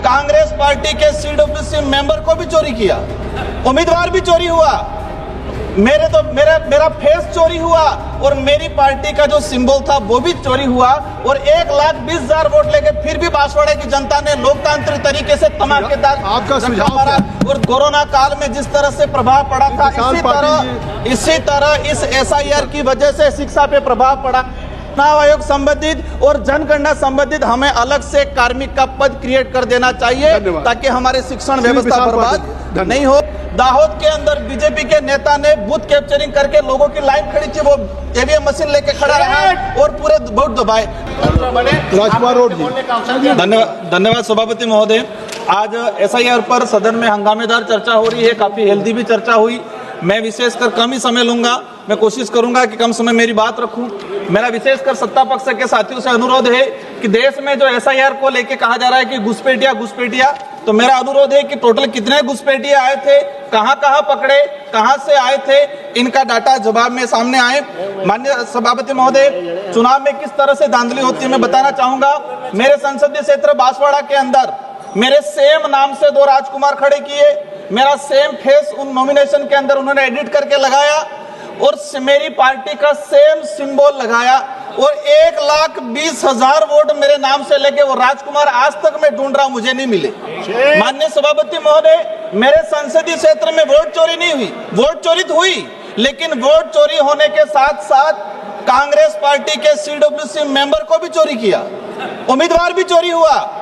Congress party के CWC member को भी चोरी किया, उम्मीदवार भी चोरी हुआ, मेरा फेस चोरी हुआ और मेरी पार्टी का जो सिंबल था वो भी चोरी हुआ और 1,20,000 वोट लेके फिर भी बांसवाड़ा की जनता ने लोकतांत्रिक तरीके से तमाकेदार आपका सुझाव क्या? और कोरोना काल में जिस तरह से प्रभाव पड़ा था इसी तरह इस SIR की वजह से शिक्षा पे प्रभाव पड़ा। चुनाव आयोग संबंधित और जनगणना संबंधित हमें अलग से कार्मिक का पद क्रिएट कर देना चाहिए ताकि हमारे शिक्षण व्यवस्था बर्बाद नहीं हो। दाहोद के अंदर बीजेपी के नेता ने बूथ कैप्चरिंग करके लोगों की लाइन खड़ी थी, वो ईवीएम मशीन लेके खड़ा रहा और पूरे वोट दबाए। धन्यवाद सभापति महोदय। आज SIR पर सदन में हंगामेदार चर्चा हो रही है, काफी हेल्दी भी चर्चा हुई। मैं विशेषकर कम ही समय लूंगा, मैं कोशिश करूंगा कि कम समय मेरी बात रखूं। मेरा विशेषकर सत्ता पक्ष के साथियों से अनुरोध है कि देश में जो SIR को लेके कहा जा रहा है कि घुसपैठिया, तो मेरा अनुरोध है कि टोटल कितने घुसपैठिए आए थे, कहां पकड़े, कहां से आए थे, इनका डाटा जवाब में सामने आए। माननीय सभापति महोदय, चुनाव में किस तरह से धांधली होती है मैं बताना चाहूंगा। मेरे संसदीय क्षेत्र बांसवाड़ा के अंदर मेरे सेम नाम से 2 राजकुमार खड़े किए, मेरा सेम फेस उन नॉमिनेशन के अंदर उन्होंने एडिट करके लगाया और मेरी पार्टी का सेम सिंबल लगाया और 1,20,000 वोट मेरे नाम से लेके वो राजकुमार आज तक मैं ढूंढ रहा हूं, मुझे नहीं मिले। माननीय सभापति महोदय, मेरे संसदीय क्षेत्र में वोट चोरी नहीं हुई, वोट चोरी हुई, लेकिन वोट चोरी होने के साथ साथ कांग्रेस पार्टी के CWC मेंबर को भी चोरी किया, उम्मीदवार भी चोरी हुआ,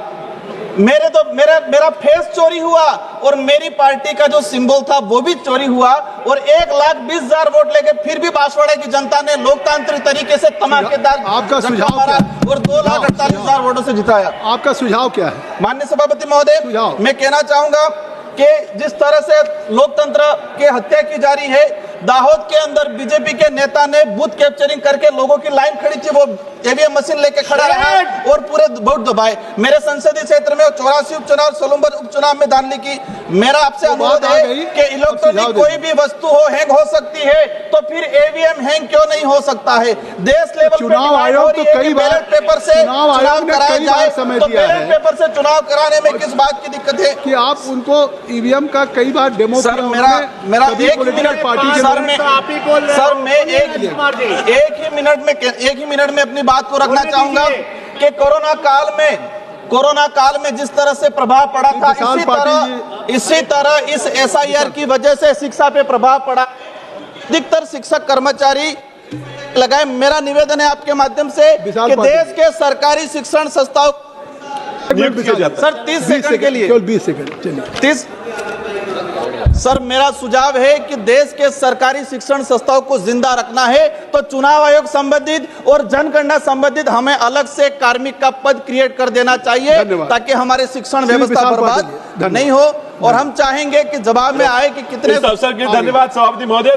मेरा फेस चोरी हुआ और मेरी पार्टी का जो सिंबल था वो भी चोरी हुआ और 1,20,000 वोट लेके फिर भी बांसवाड़ा की जनता ने लोकतांत्रिक तरीके से तमाकेदार आपका सुझाव क्या? और 2,48,000 वोटों से जिताया। आपका सुझाव क्या है? माननीय सभापति महोदय, मैं कहना चाहूंगा कि जिस तरह से लोकतंत्र की हत्या की जा रही है, दाहोद के अंदर बीजेपी के नेता ने बूथ कैप्चरिंग करके लोगों की लाइन खड़ी थी, वो ईवीएम मशीन लेके खड़ा रहा और पूरे वोट दबाए। मेरे संसदीय क्षेत्र में 84 उपचुनाव, सोलंबर उपचुनाव में धांधली की। मेरा आपसे अनुरोध है कि इलेक्ट्रॉनिक कोई भी वस्तु हो हैंग हो सकती है, तो फिर ईवीएम हैंग क्यों नहीं हो सकता है? देश लेवल चुनाव आयोग तो कई बार बैलेट पेपर से चुनाव कराया जाए, तो बैलेट पेपर से चुनाव कराने में किस बात की दिक्कत है कि आप उनको ईवीएम का कई बार डेमो सर, मेरा एक मिनट पार्टी के सर मैं एक ही मिनट में अपनी बात को रखना चाहूंगा कि कोरोना काल में जिस तरह से प्रभाव पड़ा था इसी तरह इस SIR की वजह से शिक्षा पे प्रभाव पड़ा। अधिकतर शिक्षक कर्मचारी लगाए। मेरा निवेदन है आपके माध्यम से कि देश के सरकारी शिक्षण संस्थाओं सर 30 सेकंड के लिए, 20 सेकंड 30 सर मेरा सुझाव है कि देश के सरकारी शिक्षण संस्थाओं को जिंदा रखना है तो चुनाव आयोग संबंधित और जनगणना संबंधित हमें अलग से कार्मिक का पद क्रिएट कर देना चाहिए ताकि हमारे शिक्षण व्यवस्था बर्बाद नहीं हो। और हम चाहेंगे कि जवाब में आए कि कितने अवसर के धन्यवाद सभापति महोदय।